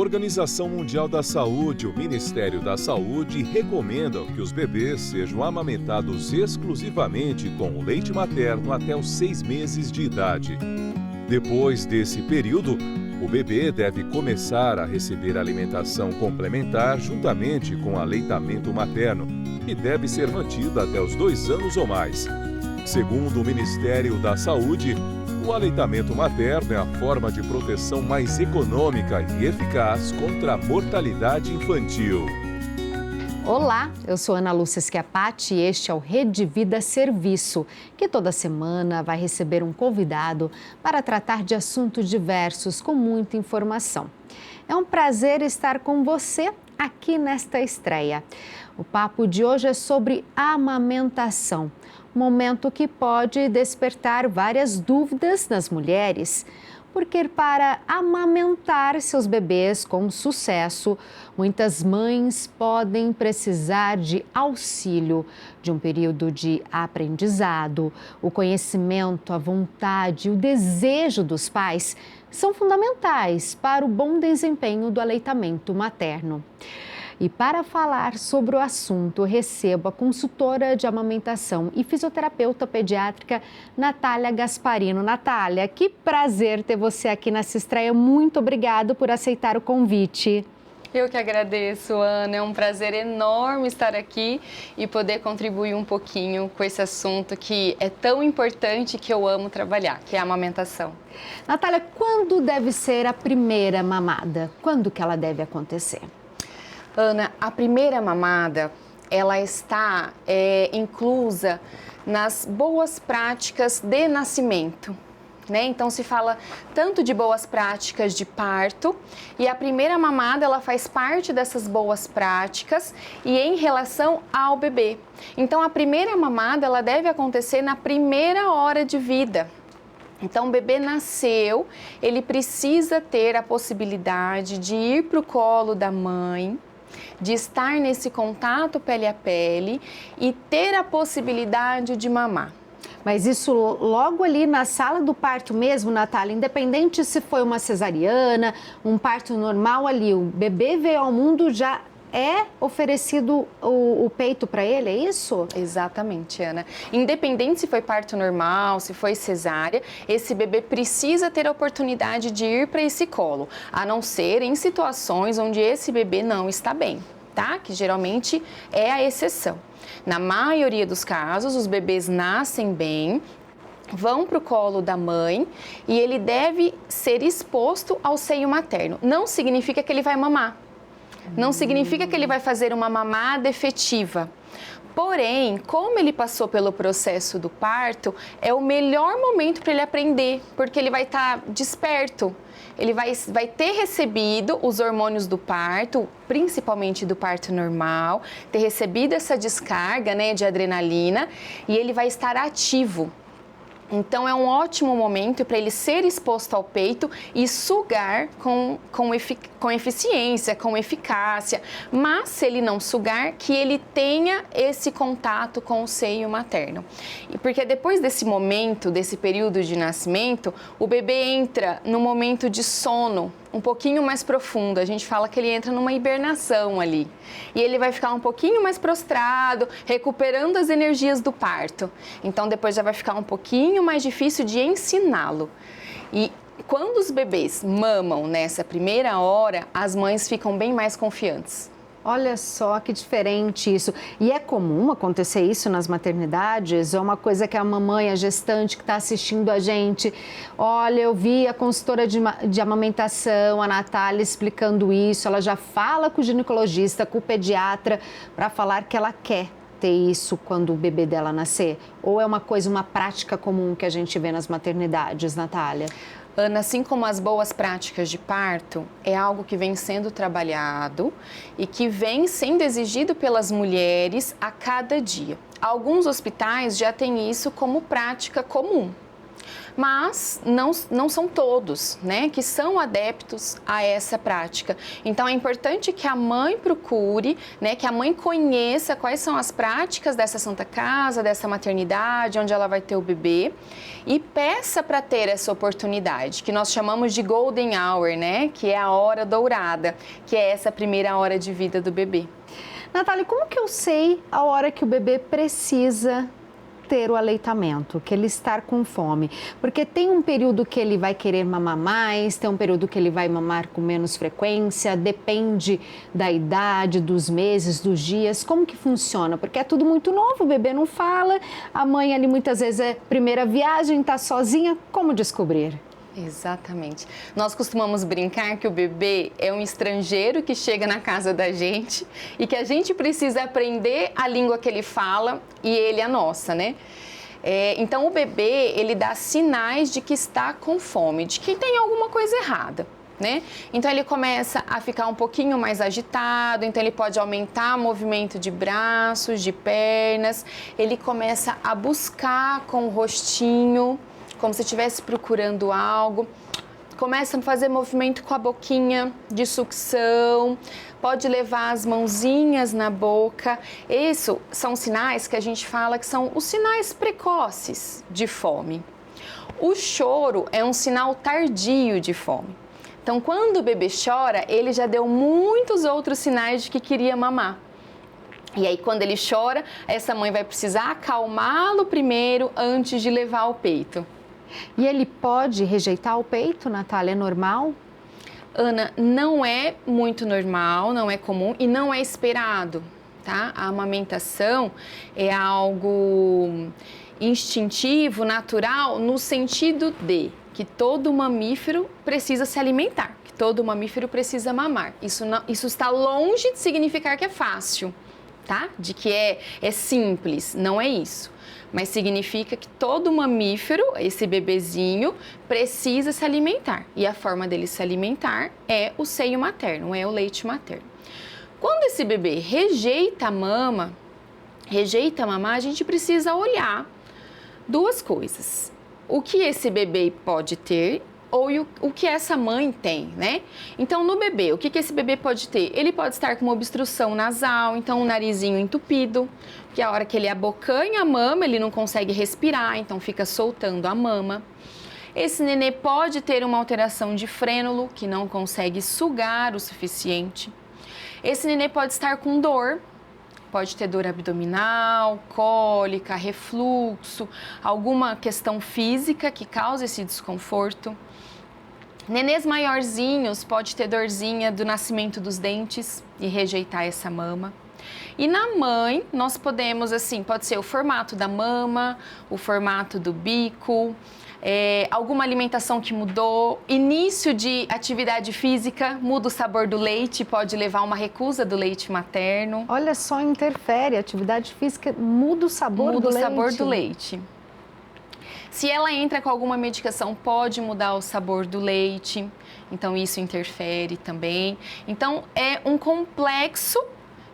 Organização Mundial da Saúde e o Ministério da Saúde recomendam que os bebês sejam amamentados exclusivamente com o leite materno até os 6 meses de idade. Depois desse período, o bebê deve começar a receber alimentação complementar juntamente com o aleitamento materno, que deve ser mantido até os 2 anos ou mais. Segundo o Ministério da Saúde, o aleitamento materno é a forma de proteção mais econômica e eficaz contra a mortalidade infantil. Olá, eu sou Ana Lúcia Schiapati e este é o Rede Vida Serviço, que toda semana vai receber um convidado para tratar de assuntos diversos com muita informação. É um prazer estar com você aqui nesta estreia. O papo de hoje é sobre amamentação, momento que pode despertar várias dúvidas nas mulheres. Porque para amamentar seus bebês com sucesso, muitas mães podem precisar de auxílio, de um período de aprendizado. O conhecimento, a vontade e o desejo dos pais são fundamentais para o bom desempenho do aleitamento materno. E para falar sobre o assunto, recebo a consultora de amamentação e fisioterapeuta pediátrica Natália Gasparino. Natália, que prazer ter você aqui nessa estreia. Muito obrigada por aceitar o convite. Eu que agradeço, Ana. É um prazer enorme estar aqui e poder contribuir um pouquinho com esse assunto que é tão importante, que eu amo trabalhar, que é a amamentação. Natália, quando deve ser a primeira mamada? Quando que ela deve acontecer? Ana, a primeira mamada, ela está inclusa nas boas práticas de nascimento, né? Então, se fala tanto de boas práticas de parto e a primeira mamada, ela faz parte dessas boas práticas e em relação ao bebê. Então, a primeira mamada, ela deve acontecer na primeira hora de vida. Então, o bebê nasceu, ele precisa ter a possibilidade de ir para o colo da mãe, de estar nesse contato pele a pele e ter a possibilidade de mamar. Mas isso logo ali na sala do parto mesmo, Natália, independente se foi uma cesariana, um parto normal ali, o bebê veio ao mundo, já é oferecido o peito para ele, é isso? Exatamente, Ana. Independente se foi parto normal, se foi cesárea, esse bebê precisa ter a oportunidade de ir para esse colo, a não ser em situações onde esse bebê não está bem, tá? Que geralmente é a exceção. Na maioria dos casos, os bebês nascem bem, vão para o colo da mãe e ele deve ser exposto ao seio materno. Não significa que ele vai mamar. Não significa que ele vai fazer uma mamada efetiva. Porém, como ele passou pelo processo do parto, é o melhor momento para ele aprender, porque ele vai estar desperto. Ele vai ter recebido os hormônios do parto, principalmente do parto normal, ter recebido essa descarga, né, de adrenalina, e ele vai estar ativo. Então, é um ótimo momento para ele ser exposto ao peito e sugar com eficiência, com eficácia. Mas, se ele não sugar, que ele tenha esse contato com o seio materno. Porque depois desse momento, desse período de nascimento, o bebê entra no momento de sono um pouquinho mais profundo. A gente fala que ele entra numa hibernação ali. E ele vai ficar um pouquinho mais prostrado, recuperando as energias do parto. Então, depois já vai ficar um pouquinho mais difícil de ensiná-lo. E quando os bebês mamam nessa primeira hora, as mães ficam bem mais confiantes. Olha só que diferente isso. E é comum acontecer isso nas maternidades? Ou é uma coisa que a mamãe, a gestante que está assistindo a gente? Olha, eu vi a consultora de amamentação, a Natália, explicando isso. Ela já fala com o ginecologista, com o pediatra, para falar que ela quer ter isso quando o bebê dela nascer? Ou é uma coisa, uma prática comum que a gente vê nas maternidades, Natália? Ana, assim como as boas práticas de parto, é algo que vem sendo trabalhado e que vem sendo exigido pelas mulheres a cada dia. Alguns hospitais já têm isso como prática comum. Mas não são todos, né, que são adeptos a essa prática. Então, é importante que a mãe procure, né, que a mãe conheça quais são as práticas dessa Santa Casa, dessa maternidade, onde ela vai ter o bebê, e peça para ter essa oportunidade, que nós chamamos de Golden Hour, né, que é a hora dourada, que é essa primeira hora de vida do bebê. Natália, como que eu sei a hora que o bebê precisa ter o aleitamento, que ele está com fome? Porque tem um período que ele vai querer mamar mais, tem um período que ele vai mamar com menos frequência, depende da idade, dos meses, dos dias. Como que funciona? Porque é tudo muito novo, o bebê não fala, a mãe ali muitas vezes é primeira viagem, está sozinha, como descobrir? Exatamente. Nós costumamos brincar que o bebê é um estrangeiro que chega na casa da gente e que a gente precisa aprender a língua que ele fala e ele a nossa, né? Então, o bebê, ele dá sinais de que está com fome, de que tem alguma coisa errada, né? Então, ele começa a ficar um pouquinho mais agitado, então ele pode aumentar o movimento de braços, de pernas, ele começa a buscar com o rostinho, como se estivesse procurando algo, começa a fazer movimento com a boquinha de sucção, pode levar as mãozinhas na boca. Isso são sinais que a gente fala que são os sinais precoces de fome. O choro é um sinal tardio de fome. Então, quando o bebê chora, ele já deu muitos outros sinais de que queria mamar. E aí, quando ele chora, essa mãe vai precisar acalmá-lo primeiro antes de levar ao peito. E ele pode rejeitar o peito, Natália? É normal? Ana, não é muito normal, não é comum e não é esperado, tá? A amamentação é algo instintivo, natural, no sentido de que todo mamífero precisa se alimentar, que todo mamífero precisa mamar. Isso está longe de significar que é fácil, tá? De que é simples, não é isso. Mas significa que todo mamífero, esse bebezinho, precisa se alimentar. E a forma dele se alimentar é o seio materno, é o leite materno. Quando esse bebê rejeita a mama, rejeita mamar, a gente precisa olhar duas coisas. O que esse bebê pode ter ou o que essa mãe tem, né? Então, no bebê, o que esse bebê pode ter? Ele pode estar com uma obstrução nasal, então o narizinho entupido, que a hora que ele abocanha a mama, ele não consegue respirar, então fica soltando a mama. Esse nenê pode ter uma alteração de frênulo, que não consegue sugar o suficiente. Esse nenê pode estar com dor, pode ter dor abdominal, cólica, refluxo, alguma questão física que causa esse desconforto. Nenês maiorzinhos pode ter dorzinha do nascimento dos dentes e rejeitar essa mama. E na mãe, nós podemos, assim, pode ser o formato da mama, o formato do bico, alguma alimentação que mudou, início de atividade física, muda o sabor do leite, pode levar a uma recusa do leite materno. Olha só, interfere, a atividade física muda o sabor do leite. Muda o sabor do leite. Se ela entra com alguma medicação, pode mudar o sabor do leite, então isso interfere também. Então, é um complexo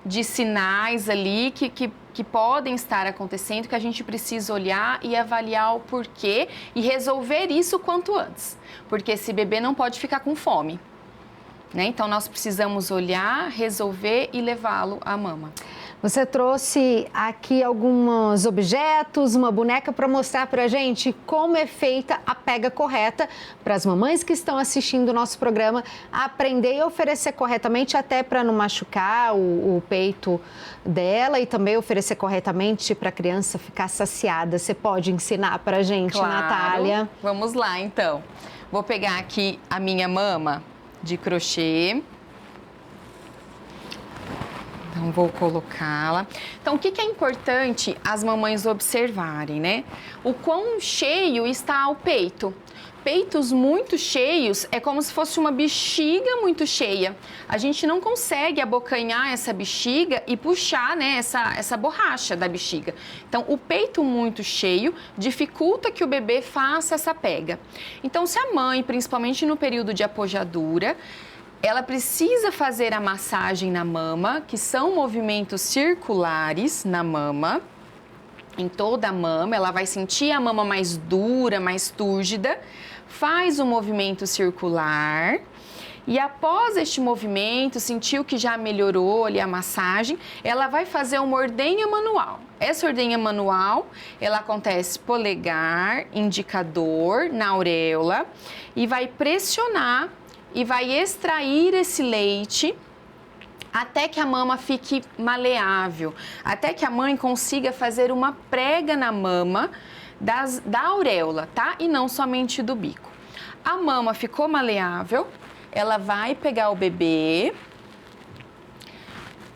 de sinais ali que podem estar acontecendo, que a gente precisa olhar e avaliar o porquê e resolver isso quanto antes, porque esse bebê não pode ficar com fome, né? Então, nós precisamos olhar, resolver e levá-lo à mama. Você trouxe aqui alguns objetos, uma boneca para mostrar para a gente como é feita a pega correta para as mamães que estão assistindo o nosso programa aprender e oferecer corretamente, até para não machucar o peito dela e também oferecer corretamente para a criança ficar saciada. Você pode ensinar para a gente, claro. Natália? Vamos lá, então. Vou pegar aqui a minha mama de crochê. Então, vou colocá-la. Então, o que é importante as mamães observarem, né? O quão cheio está o peito. Peitos muito cheios é como se fosse uma bexiga muito cheia. A gente não consegue abocanhar essa bexiga e puxar, né, essa borracha da bexiga. Então, o peito muito cheio dificulta que o bebê faça essa pega. Então, se a mãe, principalmente no período de apojadura, ela precisa fazer a massagem na mama, que são movimentos circulares na mama. em toda a mama, ela vai sentir a mama mais dura, mais túrgida, faz o movimento circular e após este movimento, sentiu que já melhorou ali a massagem, ela vai fazer uma ordenha manual. Essa ordenha manual, ela acontece polegar, indicador, na auréola e vai pressionar e vai extrair esse leite até que a mama fique maleável, até que a mãe consiga fazer uma prega na mama da auréola, tá? E não somente do bico. A mama ficou maleável, ela vai pegar o bebê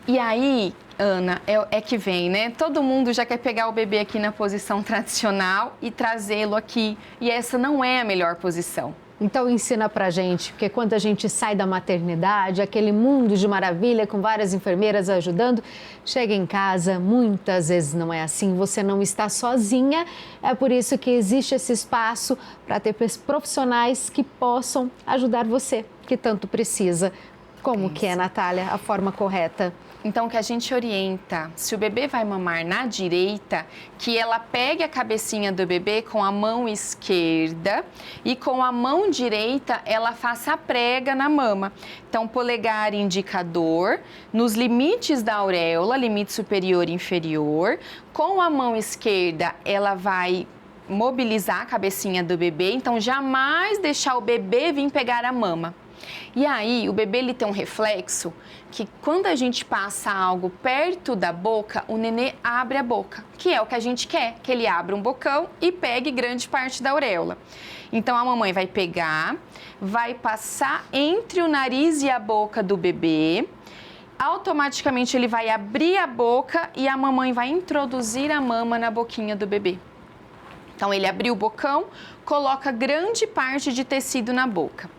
e aí, Ana, é que vem, né? Todo mundo já quer pegar o bebê aqui na posição tradicional e trazê-lo aqui. E essa não é a melhor posição. Então ensina pra gente, porque quando a gente sai da maternidade, aquele mundo de maravilha com várias enfermeiras ajudando, chega em casa, muitas vezes não é assim, você não está sozinha, é por isso que existe esse espaço para ter profissionais que possam ajudar você, que tanto precisa. Como que é, Natália, a forma correta? Então, que a gente orienta, se o bebê vai mamar na direita, que ela pegue a cabecinha do bebê com a mão esquerda e com a mão direita ela faça a prega na mama. Então, polegar e indicador, nos limites da auréola, limite superior e inferior. Com a mão esquerda, ela vai mobilizar a cabecinha do bebê, então jamais deixar o bebê vir pegar a mama. E aí, o bebê ele tem um reflexo que quando a gente passa algo perto da boca, o nenê abre a boca, que é o que a gente quer, que ele abra um bocão e pegue grande parte da auréola. Então, a mamãe vai pegar, vai passar entre o nariz e a boca do bebê, automaticamente ele vai abrir a boca e a mamãe vai introduzir a mama na boquinha do bebê. Então, ele abriu o bocão, coloca grande parte de tecido na boca.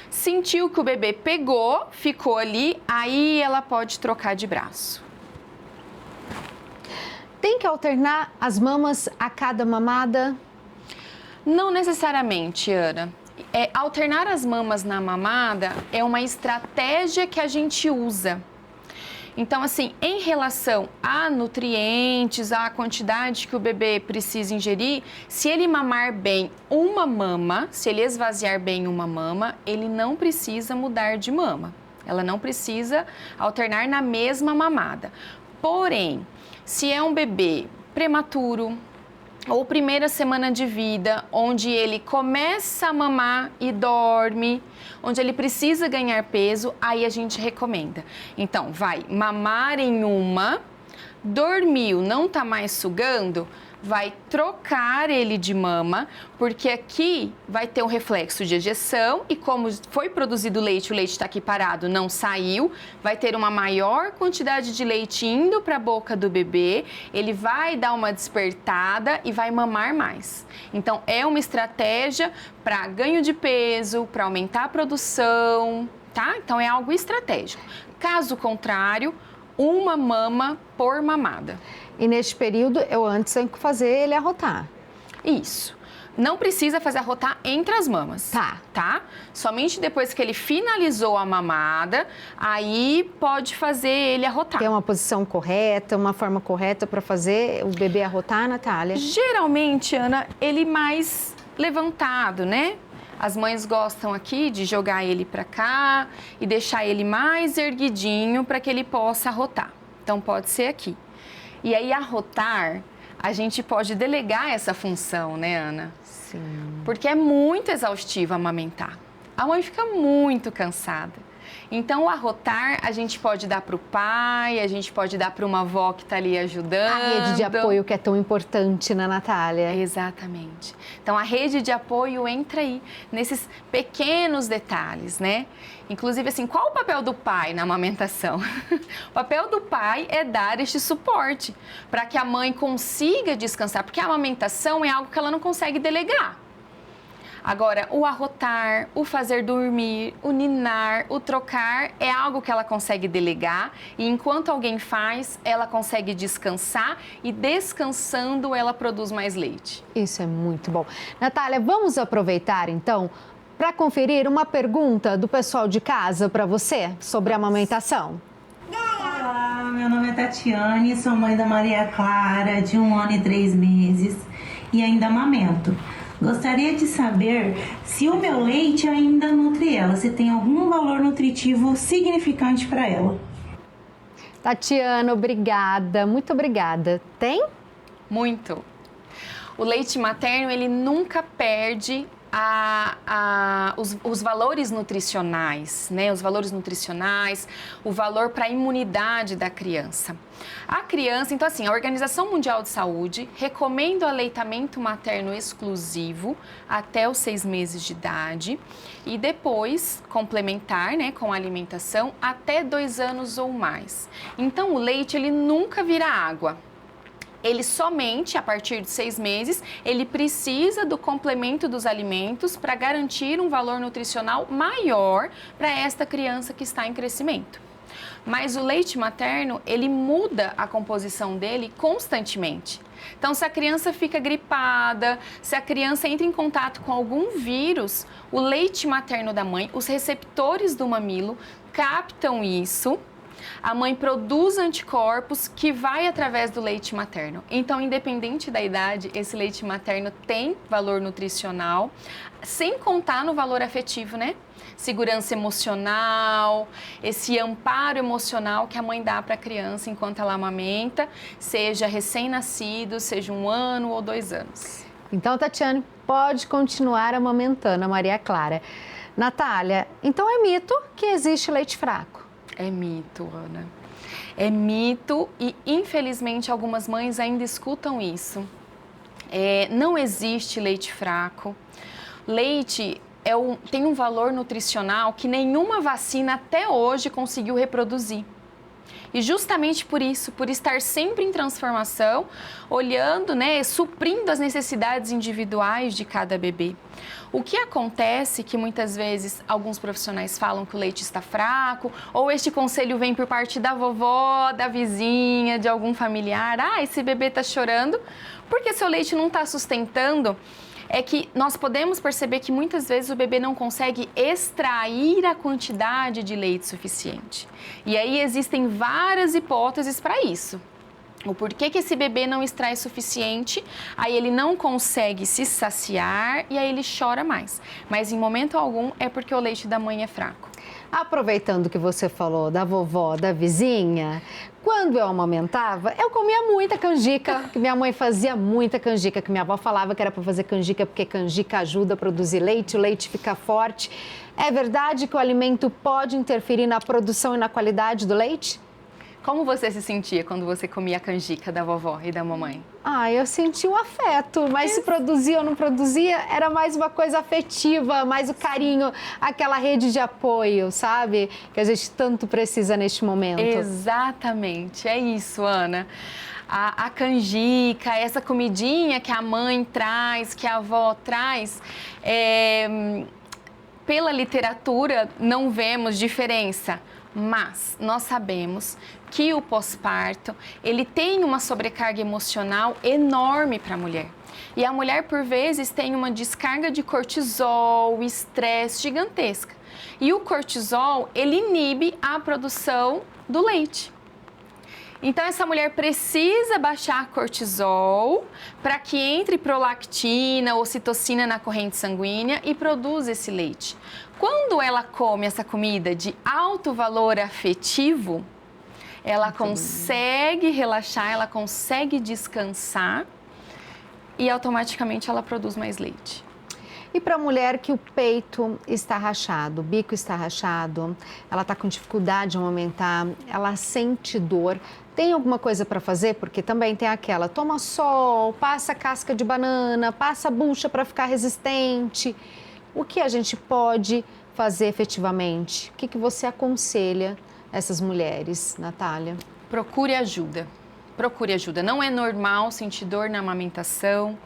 Sentiu que o bebê pegou, ficou ali, aí ela pode trocar de braço. Tem que alternar as mamas a cada mamada? Não necessariamente, Ana. Alternar as mamas na mamada é uma estratégia que a gente usa. Então, assim, em relação a nutrientes, a quantidade que o bebê precisa ingerir, se ele mamar bem uma mama, se ele esvaziar bem uma mama, ele não precisa mudar de mama. Ela não precisa alternar na mesma mamada. Porém, se é um bebê prematuro, ou primeira semana de vida, onde ele começa a mamar e dorme, onde ele precisa ganhar peso, aí a gente recomenda. Então, vai mamar em uma, dormiu, não tá mais sugando, vai trocar ele de mama, porque aqui vai ter um reflexo de ejeção e como foi produzido leite, o leite está aqui parado, não saiu, vai ter uma maior quantidade de leite indo para a boca do bebê, ele vai dar uma despertada e vai mamar mais. Então, é uma estratégia para ganho de peso, para aumentar a produção, tá? Então, é algo estratégico. Caso contrário, uma mama por mamada. E neste período, eu antes tenho que fazer ele arrotar. Isso. Não precisa fazer arrotar entre as mamas. Tá? Somente depois que ele finalizou a mamada, aí pode fazer ele arrotar. Tem uma posição correta, uma forma correta para fazer o bebê arrotar, Natália? Geralmente, Ana, ele mais levantado, né? As mães gostam aqui de jogar ele para cá e deixar ele mais erguidinho para que ele possa arrotar. Então, pode ser aqui. E aí, arrotar, a gente pode delegar essa função, né, Ana? Sim. Porque é muito exaustivo amamentar. A mãe fica muito cansada. Então, o arrotar, a gente pode dar para o pai, a gente pode dar para uma avó que está ali ajudando. A rede de apoio que é tão importante, né, Natália? Exatamente. Então, a rede de apoio entra aí, nesses pequenos detalhes, né? Inclusive, assim, qual o papel do pai na amamentação? O papel do pai é dar este suporte para que a mãe consiga descansar, porque a amamentação é algo que ela não consegue delegar. Agora, o arrotar, o fazer dormir, o ninar, o trocar é algo que ela consegue delegar e enquanto alguém faz, ela consegue descansar e descansando ela produz mais leite. Isso é muito bom. Natália, vamos aproveitar então para conferir uma pergunta do pessoal de casa para você sobre a amamentação. Olá, meu nome é Tatiane, sou mãe da Maria Clara, de 1 ano e 3 meses, e ainda amamento. Gostaria de saber se o meu leite ainda nutre ela, se tem algum valor nutritivo significante para ela. Tatiana, obrigada, muito obrigada. Tem? Muito. O leite materno, ele nunca perde os valores nutricionais, né? Os valores nutricionais, o valor para a imunidade da criança. A criança, então assim, a Organização Mundial de Saúde recomenda o aleitamento materno exclusivo até os 6 meses de idade e depois complementar, né, com a alimentação até 2 anos ou mais. Então o leite, ele nunca vira água. Ele somente, a partir de 6 meses, ele precisa do complemento dos alimentos para garantir um valor nutricional maior para esta criança que está em crescimento. Mas o leite materno, ele muda a composição dele constantemente. Então, se a criança fica gripada, se a criança entra em contato com algum vírus, o leite materno da mãe, os receptores do mamilo captam isso. A mãe produz anticorpos que vai através do leite materno. Então, independente da idade, esse leite materno tem valor nutricional, sem contar no valor afetivo, né? Segurança emocional, esse amparo emocional que a mãe dá para a criança enquanto ela amamenta, seja recém-nascido, seja 1 ano ou 2 anos. Então, Tatiane, pode continuar amamentando a Maria Clara. Natália, então é mito que existe leite fraco? É mito, Ana. É mito e, infelizmente, algumas mães ainda escutam isso. Não existe leite fraco. Leite tem um valor nutricional que nenhuma vacina até hoje conseguiu reproduzir. E justamente por isso, por estar sempre em transformação, olhando, né, suprindo as necessidades individuais de cada bebê. O que acontece que muitas vezes alguns profissionais falam que o leite está fraco, ou este conselho vem por parte da vovó, da vizinha, de algum familiar. Esse bebê está chorando porque seu leite não está sustentando. É que nós podemos perceber que muitas vezes o bebê não consegue extrair a quantidade de leite suficiente. E aí existem várias hipóteses para isso. O porquê que esse bebê não extrai suficiente, aí ele não consegue se saciar e aí ele chora mais. Mas em momento algum é porque o leite da mãe é fraco. Aproveitando que você falou da vovó, da vizinha, quando eu amamentava, eu comia muita canjica, que minha mãe fazia muita canjica, que minha avó falava que era para fazer canjica porque canjica ajuda a produzir leite, o leite fica forte. É verdade que o alimento pode interferir na produção e na qualidade do leite? Como você se sentia quando você comia a canjica da vovó e da mamãe? Eu senti um afeto, mas se produzia ou não produzia, era mais uma coisa afetiva, mais o carinho, aquela rede de apoio, sabe? Que a gente tanto precisa neste momento. Exatamente, é isso, Ana. A canjica, essa comidinha que a mãe traz, que a avó traz, pela literatura não vemos diferença. Mas nós sabemos que o pós-parto, ele tem uma sobrecarga emocional enorme para a mulher. E a mulher, por vezes, tem uma descarga de cortisol, estresse gigantesca. E o cortisol, ele inibe a produção do leite. Então, essa mulher precisa baixar cortisol para que entre prolactina, ocitocina na corrente sanguínea e produza esse leite. Quando ela come essa comida de alto valor afetivo, ela consegue relaxar, ela consegue descansar e automaticamente ela produz mais leite. E para a mulher que o peito está rachado, o bico está rachado, ela está com dificuldade de amamentar, ela sente dor, tem alguma coisa para fazer? Porque também tem aquela, toma sol, passa casca de banana, passa bucha para ficar resistente. O que a gente pode fazer efetivamente? O que você aconselha essas mulheres, Natália? Procure ajuda. Procure ajuda. Não é normal sentir dor na amamentação.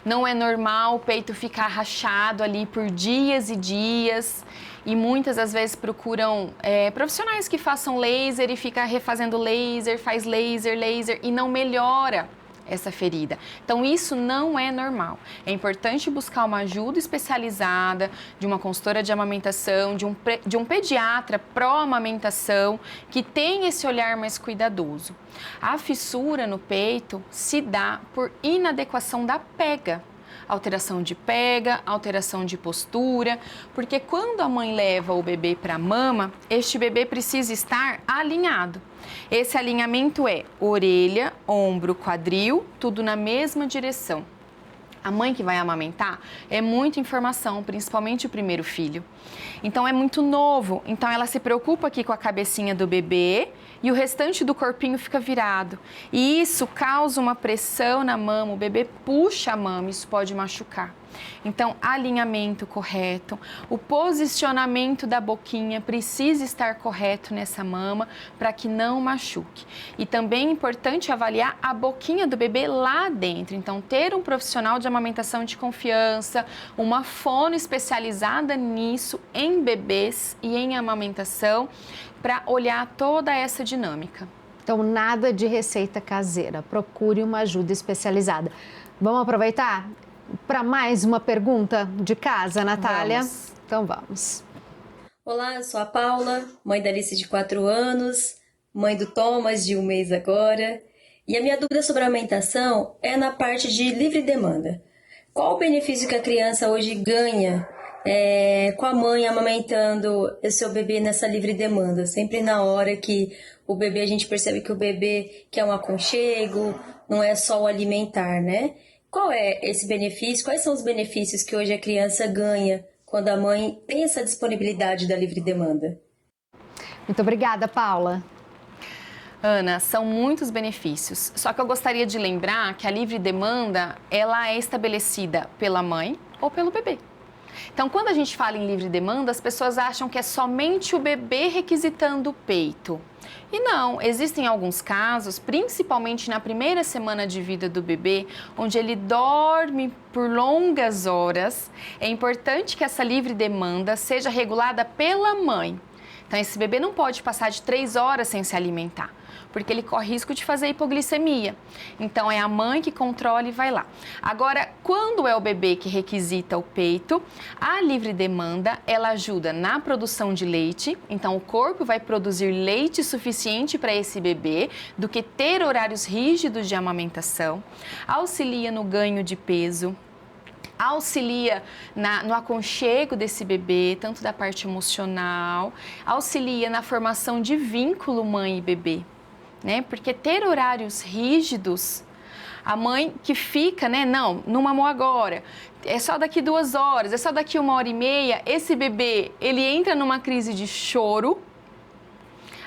Não é normal o peito ficar rachado ali por dias e dias. E muitas das vezes procuram profissionais que façam laser e fica refazendo laser, faz laser e não melhora essa ferida. Então, isso não é normal. É importante buscar uma ajuda especializada de uma consultora de amamentação, de um pediatra pró-amamentação, que tem esse olhar mais cuidadoso. A fissura no peito se dá por inadequação da pega. Alteração de pega, alteração de postura, porque quando a mãe leva o bebê para a mama, este bebê precisa estar alinhado. Esse alinhamento é orelha, ombro, quadril, tudo na mesma direção. A mãe que vai amamentar é muita informação, principalmente o primeiro filho. Então, é muito novo. Então, ela se preocupa aqui com a cabecinha do bebê e o restante do corpinho fica virado. E isso causa uma pressão na mama, o bebê puxa a mama, isso pode machucar. Então, alinhamento correto, o posicionamento da boquinha precisa estar correto nessa mama para que não machuque. E também é importante avaliar a boquinha do bebê lá dentro. Então, ter um profissional de amamentação de confiança, uma fono especializada nisso, em bebês e em amamentação, para olhar toda essa dinâmica. Então, nada de receita caseira, procure uma ajuda especializada. Vamos aproveitar para mais uma pergunta de casa, Natália? Vamos. Então vamos. Olá, eu sou a Paula, mãe da Alice de 4 anos, mãe do Thomas de 1 mês agora. E a minha dúvida sobre a amamentação é na parte de livre demanda. Qual o benefício que a criança hoje ganha com a mãe amamentando o seu bebê nessa livre demanda? Sempre na hora que o bebê, a gente percebe que o bebê quer um aconchego, não é só o alimentar, né? Qual é esse benefício? Quais são os benefícios que hoje a criança ganha quando a mãe tem essa disponibilidade da livre demanda? Muito obrigada, Paula. Ana, são muitos benefícios. Só que eu gostaria de lembrar que a livre demanda, ela é estabelecida pela mãe ou pelo bebê. Então, quando a gente fala em livre demanda, as pessoas acham que é somente o bebê requisitando o peito. E não, existem alguns casos, principalmente na primeira semana de vida do bebê, onde ele dorme por longas horas. É importante que essa livre demanda seja regulada pela mãe. Então, esse bebê não pode passar de 3 horas sem se alimentar, porque ele corre risco de fazer hipoglicemia. Então, é a mãe que controla e vai lá. Agora, quando é o bebê que requisita o peito, a livre demanda, ela ajuda na produção de leite. Então, o corpo vai produzir leite suficiente para esse bebê, do que ter horários rígidos de amamentação. Auxilia no ganho de peso. Auxilia no aconchego desse bebê, tanto da parte emocional, auxilia na formação de vínculo mãe e bebê, né? Porque ter horários rígidos, a mãe que fica, né? Não mamou agora, é só daqui 2 horas, é só daqui 1h30, esse bebê, ele entra numa crise de choro,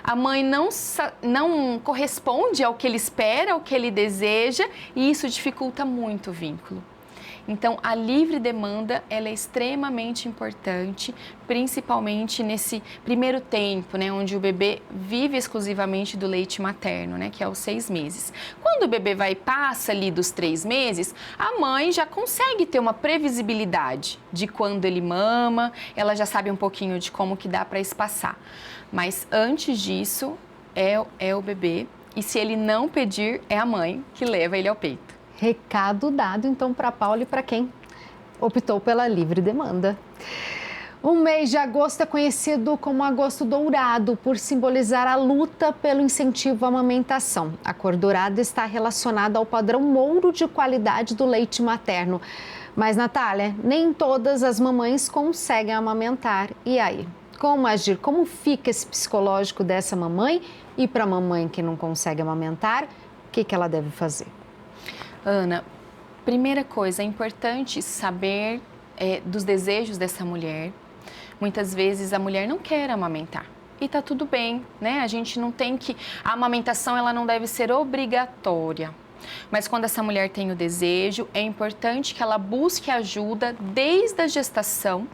a mãe não corresponde ao que ele espera, ao que ele deseja, e isso dificulta muito o vínculo. Então, a livre demanda, ela é extremamente importante, principalmente nesse primeiro tempo, né, onde o bebê vive exclusivamente do leite materno, né, que é os 6 meses. Quando o bebê passa ali dos 3 meses, a mãe já consegue ter uma previsibilidade de quando ele mama, ela já sabe um pouquinho de como que dá para espaçar. Mas antes disso, é o bebê, e se ele não pedir, é a mãe que leva ele ao peito. Recado dado, então, para Paula e para quem optou pela livre demanda. O mês de agosto é conhecido como Agosto Dourado, por simbolizar a luta pelo incentivo à amamentação. A cor dourada está relacionada ao padrão Mouro de qualidade do leite materno. Mas, Natália, nem todas as mamães conseguem amamentar. E aí? Como agir? Como fica esse psicológico dessa mamãe? E para a mamãe que não consegue amamentar, o que ela deve fazer? Ana, primeira coisa, é importante saber dos desejos dessa mulher. Muitas vezes a mulher não quer amamentar e tá tudo bem, né? A gente não tem que... A amamentação, ela não deve ser obrigatória. Mas quando essa mulher tem o desejo, é importante que ela busque ajuda desde a gestação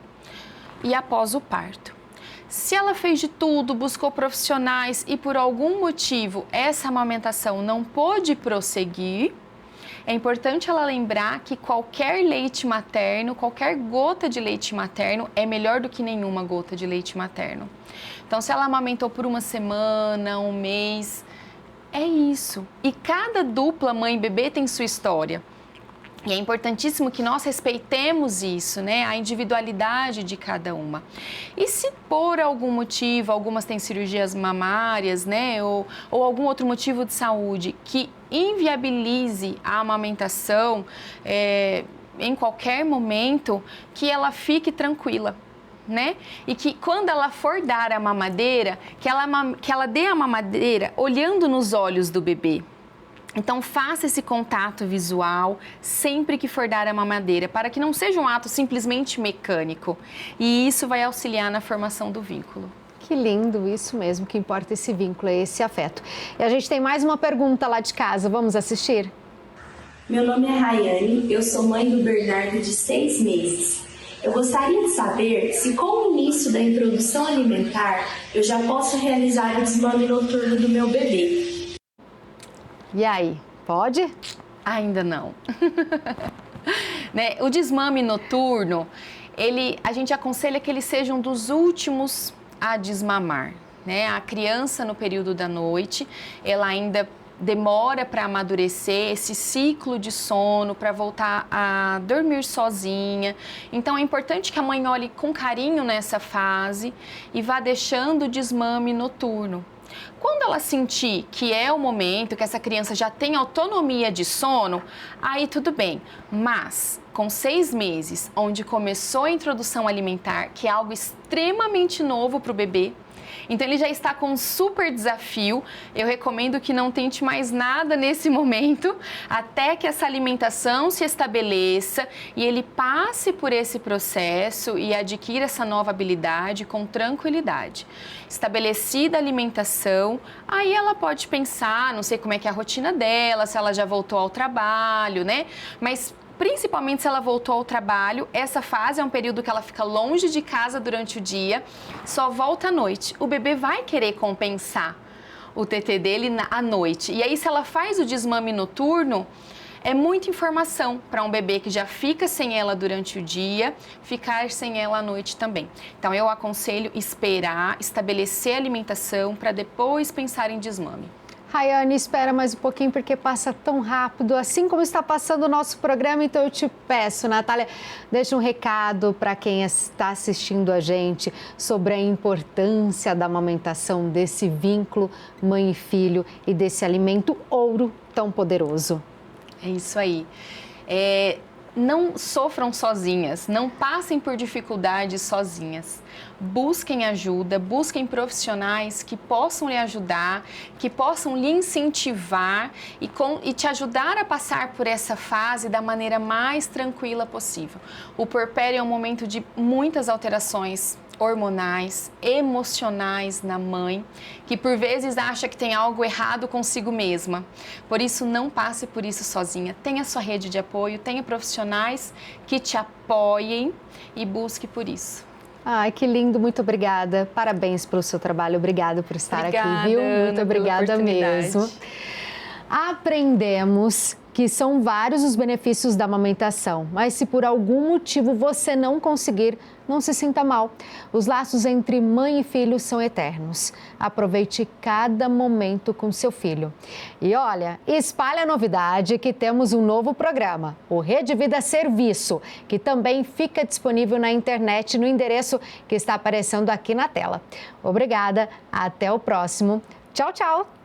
e após o parto. Se ela fez de tudo, buscou profissionais e por algum motivo essa amamentação não pôde prosseguir, é importante ela lembrar que qualquer leite materno, qualquer gota de leite materno é melhor do que nenhuma gota de leite materno. Então, se ela amamentou por 1 semana, 1 mês, É isso. E cada dupla mãe-bebê tem sua história. E é importantíssimo que nós respeitemos isso, né? A individualidade de cada uma. E se por algum motivo, algumas têm cirurgias mamárias, né? Ou algum outro motivo de saúde que inviabilize a amamentação em qualquer momento, que ela fique tranquila, né? E que quando ela for dar a mamadeira, que ela dê a mamadeira olhando nos olhos do bebê. Então, faça esse contato visual sempre que for dar a mamadeira, para que não seja um ato simplesmente mecânico. E isso vai auxiliar na formação do vínculo. Que lindo, isso mesmo, que importa esse vínculo, é esse afeto. E a gente tem mais uma pergunta lá de casa, vamos assistir? Meu nome é Rayane, eu sou mãe do Bernardo de 6 meses. Eu gostaria de saber se com o início da introdução alimentar, eu já posso realizar o desmame noturno do meu bebê. E aí, pode? Ainda não. Né? O desmame noturno, a gente aconselha que ele seja um dos últimos a desmamar. Né? A criança, no período da noite, ela ainda demora para amadurecer esse ciclo de sono, para voltar a dormir sozinha. Então, é importante que a mãe olhe com carinho nessa fase e vá deixando o desmame noturno. Quando ela sentir que é o momento, que essa criança já tem autonomia de sono, aí tudo bem. Mas com 6 meses, onde começou a introdução alimentar, que é algo extremamente novo para o bebê, então ele já está com um super desafio. Eu recomendo que não tente mais nada nesse momento, até que essa alimentação se estabeleça e ele passe por esse processo e adquira essa nova habilidade com tranquilidade. Estabelecida a alimentação, aí ela pode pensar, não sei como é que é a rotina dela, se ela já voltou ao trabalho, né? Mas principalmente se ela voltou ao trabalho, essa fase é um período que ela fica longe de casa durante o dia, só volta à noite. O bebê vai querer compensar o TT dele à noite. E aí, se ela faz o desmame noturno, é muita informação para um bebê que já fica sem ela durante o dia, ficar sem ela à noite também. Então, eu aconselho esperar, estabelecer a alimentação para depois pensar em desmame. Rayane, espera mais um pouquinho porque passa tão rápido, assim como está passando o nosso programa, então eu te peço, Natália, deixa um recado para quem está assistindo a gente sobre a importância da amamentação, desse vínculo mãe e filho e desse alimento ouro tão poderoso. É isso aí. Não sofram sozinhas, não passem por dificuldades sozinhas. Busquem ajuda, busquem profissionais que possam lhe ajudar, que possam lhe incentivar e te ajudar a passar por essa fase da maneira mais tranquila possível. O puerpério é um momento de muitas alterações hormonais, emocionais na mãe, que por vezes acha que tem algo errado consigo mesma. Por isso, não passe por isso sozinha. Tenha sua rede de apoio, tenha profissionais que te apoiem e busque por isso. Ai, que lindo, muito obrigada. Parabéns pelo seu trabalho, obrigada por estar aqui, viu? Muito Ana, obrigada mesmo. Aprendemos que são vários os benefícios da amamentação, mas se por algum motivo você não conseguir, não se sinta mal. Os laços entre mãe e filho são eternos. Aproveite cada momento com seu filho. E olha, espalhe a novidade que temos um novo programa, o Rede Vida Serviço, que também fica disponível na internet no endereço que está aparecendo aqui na tela. Obrigada, até o próximo. Tchau, tchau!